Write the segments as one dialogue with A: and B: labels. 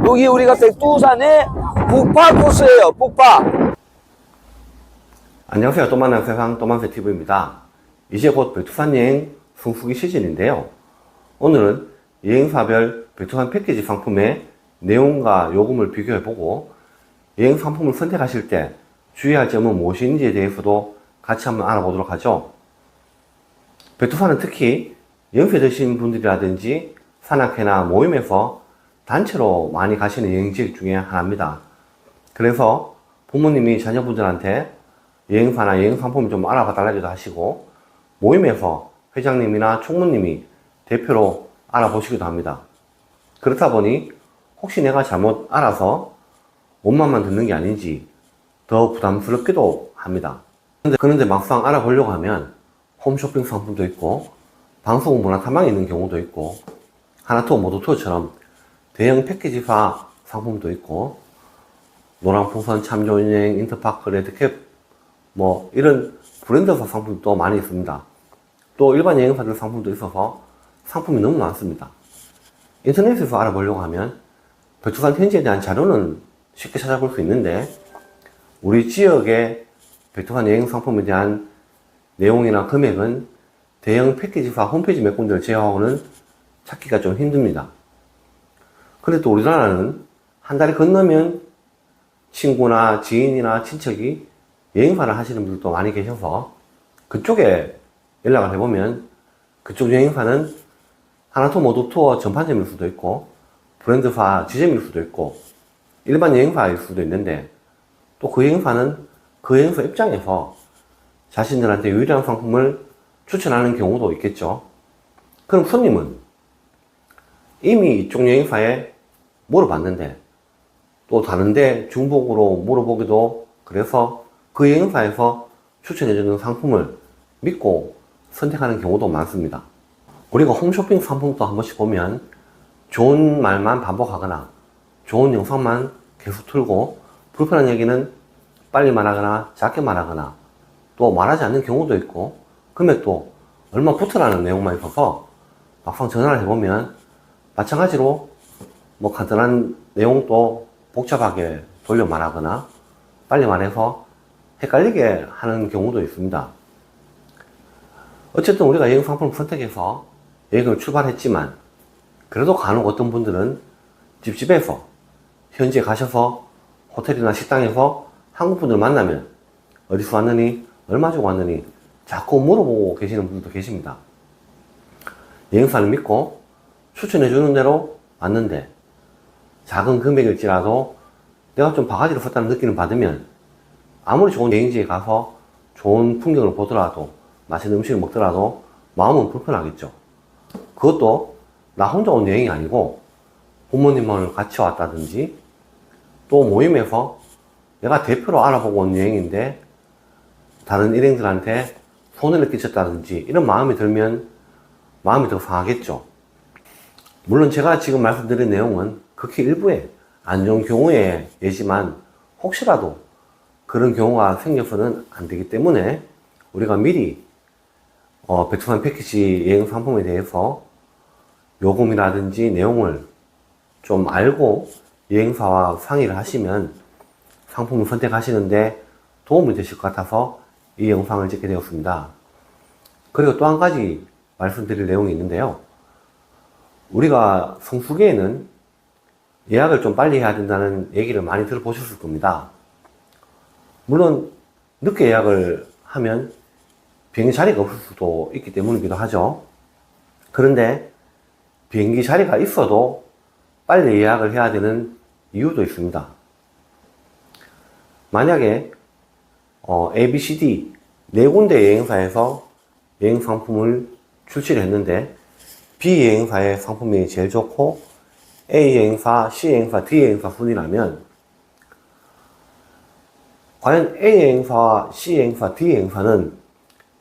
A: 여기 우리가 백두산의 북파 코스예요. 북파.
B: 안녕하세요. 또 만난 세상 또만세TV입니다. 이제 곧 백두산 여행 성수기 시즌인데요. 오늘은 여행사별 백두산 패키지 상품의 내용과 요금을 비교해보고 여행 상품을 선택하실 때 주의할 점은 무엇인지에 대해서도 같이 한번 알아보도록 하죠. 백두산은 특히 연세 드신 분들이라든지 산악회나 모임에서 단체로 많이 가시는 여행지 중에 하나입니다. 그래서 부모님이 자녀분들한테 여행사나 여행 상품을 좀 알아봐 달라기도 하시고, 모임에서 회장님이나 총무님이 대표로 알아보시기도 합니다. 그렇다 보니 혹시 내가 잘못 알아서 원만만 듣는 게 아닌지 더 부담스럽기도 합니다. 그런데 막상 알아보려고 하면 홈쇼핑 상품도 있고 방송 문화 탐방이 있는 경우도 있고 하나투어 모두투어처럼 대형 패키지화 상품도 있고 노랑풍선 참좋은여행 인터파크 레드캡 뭐 이런 브랜드화 상품도 많이 있습니다. 또 일반 여행사들 상품도 있어서 상품이 너무 많습니다. 인터넷에서 알아보려고 하면 백두산 현지에 대한 자료는 쉽게 찾아볼 수 있는데 우리 지역의 백두산 여행 상품에 대한 내용이나 금액은 대형 패키지사 홈페이지 몇 군데를 제외하고는 찾기가 좀 힘듭니다. 그런데 또 우리나라는 한 달이 건너면 친구나 지인이나 친척이 여행사를 하시는 분들도 많이 계셔서 그쪽에 연락을 해보면 그쪽 여행사는 하나투어 모두투어 전판점일 수도 있고 브랜드화 지점일 수도 있고 일반 여행사일 수도 있는데 또 그 여행사는 그 여행사 입장에서 자신들한테 유리한 상품을 추천하는 경우도 있겠죠. 그럼 손님은 이미 이쪽 여행사에 물어봤는데 또 다른데 중복으로 물어보기도 그래서 그 여행사에서 추천해주는 상품을 믿고 선택하는 경우도 많습니다. 우리가 홈쇼핑 상품도 한 번씩 보면 좋은 말만 반복하거나 좋은 영상만 계속 틀고 불편한 얘기는 빨리 말하거나 작게 말하거나 또 말하지 않는 경우도 있고 금액도 얼마 붙으라는 내용만 있어서 막상 전화를 해보면 마찬가지로 뭐 간단한 내용도 복잡하게 돌려 말하거나 빨리 말해서 헷갈리게 하는 경우도 있습니다. 어쨌든 우리가 여행 상품을 선택해서 여행을 출발했지만 그래도 간혹 어떤 분들은 집에서 현지에 가셔서 호텔이나 식당에서 한국분들 만나면 어디서 왔느니 얼마 주고 왔느니 자꾸 물어보고 계시는 분들도 계십니다. 여행사를 믿고 추천해주는 대로 왔는데 작은 금액일지라도 내가 좀 바가지를 썼다는 느낌을 받으면 아무리 좋은 여행지에 가서 좋은 풍경을 보더라도 맛있는 음식을 먹더라도 마음은 불편하겠죠. 그것도 나 혼자 온 여행이 아니고 부모님을 같이 왔다든지 또 모임에서 내가 대표로 알아보고 온 여행인데 다른 일행들한테 손해를 끼쳤다든지 이런 마음이 들면 마음이 더 상하겠죠. 물론 제가 지금 말씀드린 내용은 극히 일부의 안 좋은 경우의 예지만 혹시라도 그런 경우가 생겨서는 안 되기 때문에 우리가 미리 백두산 패키지 여행 상품에 대해서 요금이라든지 내용을 좀 알고 여행사와 상의를 하시면 상품을 선택하시는데 도움이 되실 것 같아서 이 영상을 찍게 되었습니다. 그리고 또 한 가지 말씀드릴 내용이 있는데요. 우리가 성수기에는 예약을 좀 빨리 해야 된다는 얘기를 많이 들어보셨을 겁니다. 물론 늦게 예약을 하면 비행기 자리가 없을 수도 있기 때문이기도 하죠. 그런데 비행기 자리가 있어도 빨리 예약을 해야 되는 이유도 있습니다. 만약에 A, B, C, D 네 군데 여행사에서 여행 상품을 출시를 했는데 B 여행사의 상품이 제일 좋고 A 여행사, C 여행사, D 여행사 순이라면 과연 A 여행사와 C 여행사, D 여행사는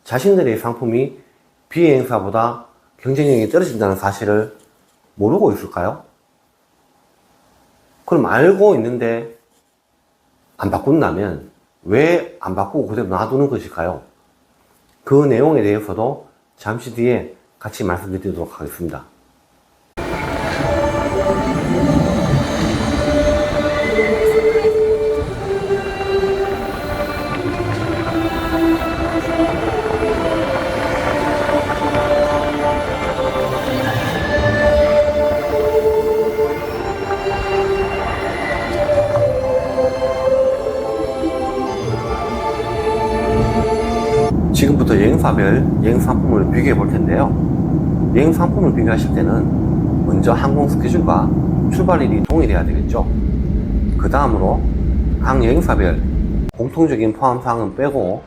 B: 자신들의 상품이 B 여행사보다 경쟁력이 떨어진다는 사실을 모르고 있을까요? 그럼 알고 있는데 안 바꾼다면 왜 안 바꾸고 그대로 놔두는 것일까요? 그 내용에 대해서도 잠시 뒤에 같이 말씀드리도록 하겠습니다. 지금부터 여행사별 여행 상품을 비교해 볼 텐데요. 여행 상품을 비교하실 때는 먼저 항공 스케줄과 출발일이 동일해야 되겠죠. 그 다음으로 각 여행사별 공통적인 포함사항은 빼고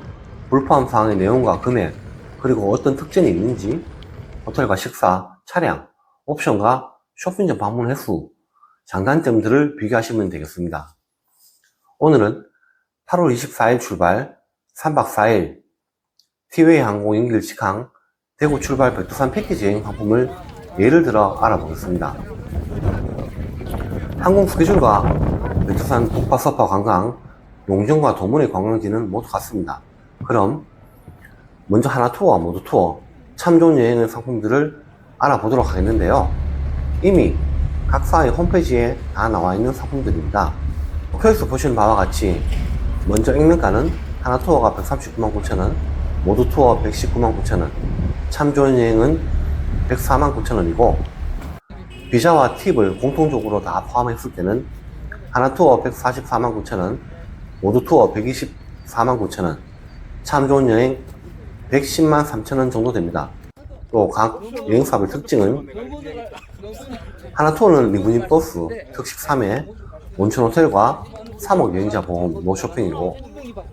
B: 불포함사항의 내용과 금액, 그리고 어떤 특징이 있는지, 호텔과 식사, 차량, 옵션과 쇼핑점 방문 횟수, 장단점들을 비교하시면 되겠습니다. 오늘은 8월 24일 출발 3박 4일 티웨이 항공 연길 직항 대구 출발 백두산 패키지 여행 상품을 예를 들어 알아보겠습니다. 항공 스케줄과 백두산 북파 서파 관광, 용정과 도문의 관광지는 모두 같습니다. 그럼 먼저 하나투어와 모두투어, 참 좋은 여행의 상품들을 알아보도록 하겠는데요. 이미 각사의 홈페이지에 다 나와 있는 상품들입니다. 표에서 보시는 바와 같이 먼저 액면가는 하나투어가 139만 9천원, 모두투어 119만 9천원, 참 좋은 여행은 104만 9천원이고, 비자와 팁을 공통적으로 다 포함했을 때는 하나투어 144만 9천원, 모두투어 124만 9천원, 참 좋은 여행 110만 3천원 정도 됩니다. 또 각 여행사별 특징은 하나투어는 리무진 버스, 특식 3회, 온천 호텔과 3억 여행자 보험 노 쇼핑이고,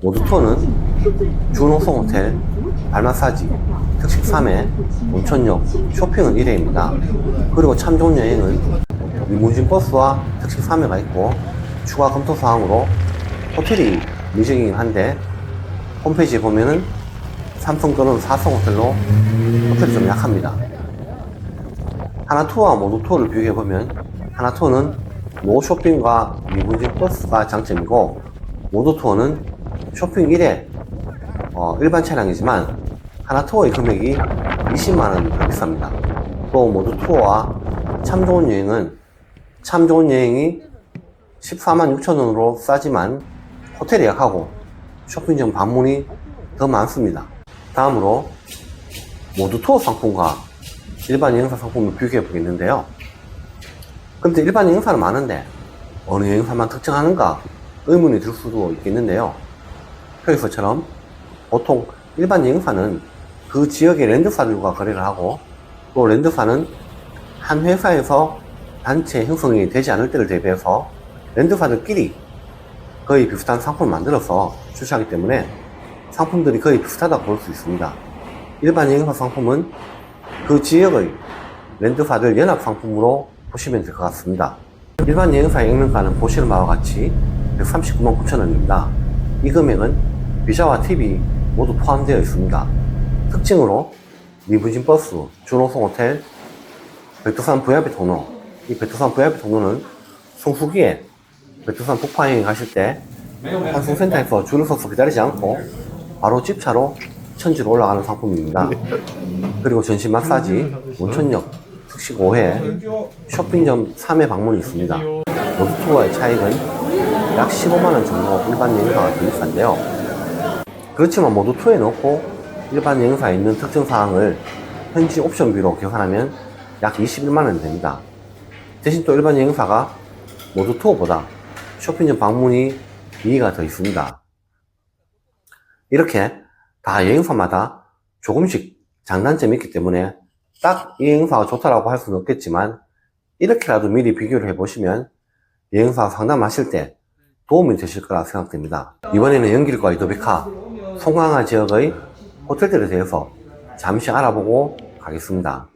B: 모두투어는 준호성 호텔, 발마사지, 특식 3회, 온천역, 쇼핑은 1회입니다. 그리고 참 좋은 여행은 리무진 버스와 특식 3회가 있고, 추가 검토 사항으로 호텔이 미정이긴 한데 홈페이지에 보면은 3성 또는 4성 호텔로 호텔이 좀 약합니다. 하나투어와 모두투어를 비교해보면 하나투어는 노쇼핑과 리무진 버스가 장점이고, 모두투어는 쇼핑 1회 일반 차량이지만 하나투어의 금액이 20만원 더 비쌉니다. 또 모두투어와 참 좋은 여행은 참 좋은 여행이 14만 6천원으로 싸지만 호텔이 약하고 쇼핑점 방문이 더 많습니다. 다음으로 모두투어 상품과 일반 여행사 상품을 비교해 보겠는데요. 근데 일반 여행사는 많은데 어느 여행사만 특정하는가 의문이 들 수도 있겠는데요. 표에서처럼 보통 일반 여행사는 그 지역의 랜드사들과 거래를 하고, 또 랜드사는 한 회사에서 단체 형성이 되지 않을 때를 대비해서 랜드사들끼리 거의 비슷한 상품을 만들어서 출시하기 때문에 상품들이 거의 비슷하다고 볼 수 있습니다. 일반 여행사 상품은 그 지역의 랜드사들 연합 상품으로 보시면 될 것 같습니다. 일반 여행사의 액면가는 보시는 바와 같이 139만 9천원입니다. 이 금액은 비자와 팁이 모두 포함되어 있습니다. 특징으로 리무진 버스, 준호성 호텔, 백두산 VIP 통로, 이 백두산 VIP 통로는 성수기에 백두산 북파여행 가실 때 환승센터에서 줄을 서서 기다리지 않고 바로 집차로 천지로 올라가는 상품입니다. 그리고 전신 마사지, 온천역, 특식 5회, 쇼핑점 3회 방문이 있습니다. 모두투어의 차익은 약 15만원 정도 일반 여행사가 더 비싼데요. 그렇지만 모두투어에 넣고 일반 여행사에 있는 특징사항을 현지 옵션비로 계산하면 약 21만원 됩니다. 대신 또 일반 여행사가 모두투어보다 쇼핑점 방문이 이의가 더 있습니다. 이렇게 다 여행사마다 조금씩 장단점이 있기 때문에 딱 이 여행사가 좋다라고 할 수는 없겠지만, 이렇게라도 미리 비교를 해보시면 여행사 상담하실 때 도움이 되실 거라 생각됩니다. 이번에는 연길과 이도백화, 송강화 지역의 호텔들에 대해서 잠시 알아보고 가겠습니다.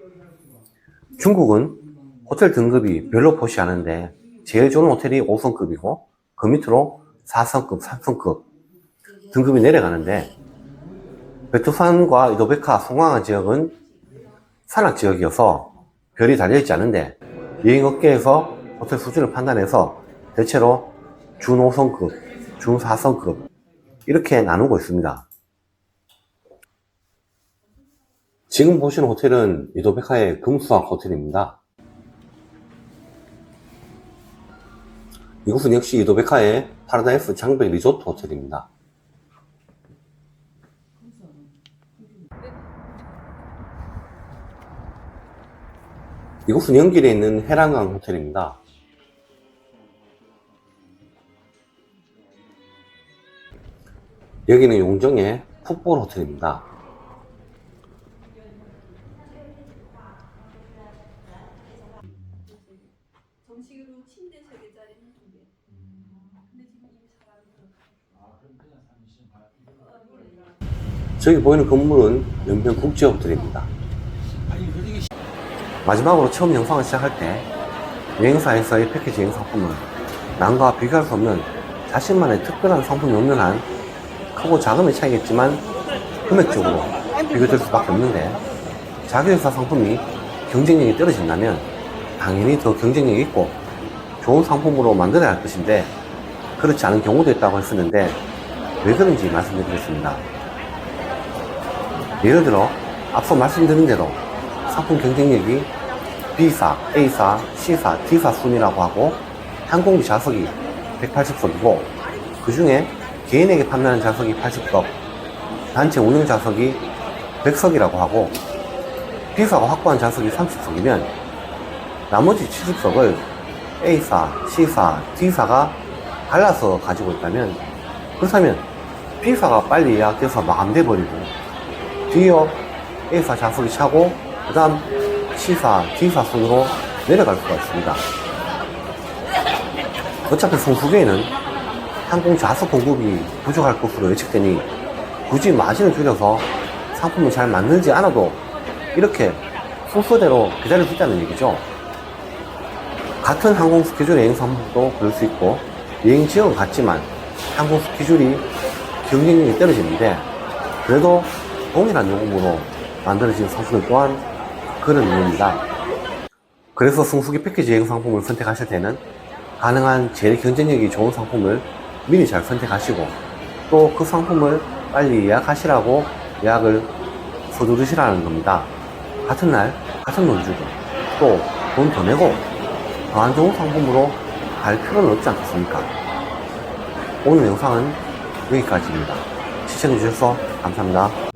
B: 중국은 호텔 등급이 별로 표시하는데 제일 좋은 호텔이 5성급이고 그 밑으로 4성급, 3성급 등급이 내려가는데, 백두산과 이도백화, 송강화 지역은 산악 지역이어서 별이 달려있지 않은데 여행업계에서 호텔 수준을 판단해서 대체로 준 5성급, 준 4성급 이렇게 나누고 있습니다. 지금 보시는 호텔은 이도백화의 금수학 호텔입니다. 이곳은 역시 이도백화의 파라다이스 장백 리조트 호텔입니다. 이곳은 연길에 있는 해랑강 호텔입니다. 여기는 용정의 풋볼 호텔입니다. 저기 보이는 건물은 연변 국제업들입니다. 마지막으로 처음 영상을 시작할 때 여행사에서의 패키지 여행 상품은 남과 비교할 수 없는 자신만의 특별한 상품이 없는 한 크고 작음의 차이겠지만 금액적으로 비교될 수밖에 없는데, 자기 회사 상품이 경쟁력이 떨어진다면 당연히 더 경쟁력이 있고 좋은 상품으로 만들어야 할 것인데, 그렇지 않은 경우도 있다고 했었는데 왜 그런지 말씀드리겠습니다. 예를 들어 앞서 말씀드린 대로 상품 경쟁력이 B사, A사, C사, D사 순이라고 하고 항공기 좌석이 180석이고 그 중에 개인에게 판매하는 좌석이 80석, 단체 운영 좌석이 100석이라고 하고 B사가 확보한 좌석이 30석이면 나머지 70석을 A사, C사, D사가 갈라서 가지고 있다면, 그렇다면 B사가 빨리 예약돼서 마감돼 버리고 뒤이어 A사 좌석이 차고 그 다음 C사, D사 순으로 내려갈 수가 있습니다. 어차피 성수기에는 항공 좌석 공급이 부족할 것으로 예측되니 굳이 마진을 줄여서 상품을 잘 만들지 않아도 이렇게 순서대로 기다릴 수 있다는 얘기죠. 같은 항공 스케줄 여행 상품도 그럴 수 있고 여행 지역은 같지만 항공 스케줄이 경쟁력이 떨어지는데 그래도 동일한 요금으로 만들어진 상품 또한 그런 이유입니다. 그래서 성수기 패키지 여행 상품을 선택하실 때는 가능한 제일 경쟁력이 좋은 상품을 미리 잘 선택하시고 또 그 상품을 빨리 예약하시라고 예약을 서두르시라는 겁니다. 같은 날 같은 돈 주고 또 돈 더 내고 더 안 좋은 상품으로 갈 필요는 없지 않겠습니까? 오늘 영상은 여기까지입니다. 시청해주셔서 감사합니다.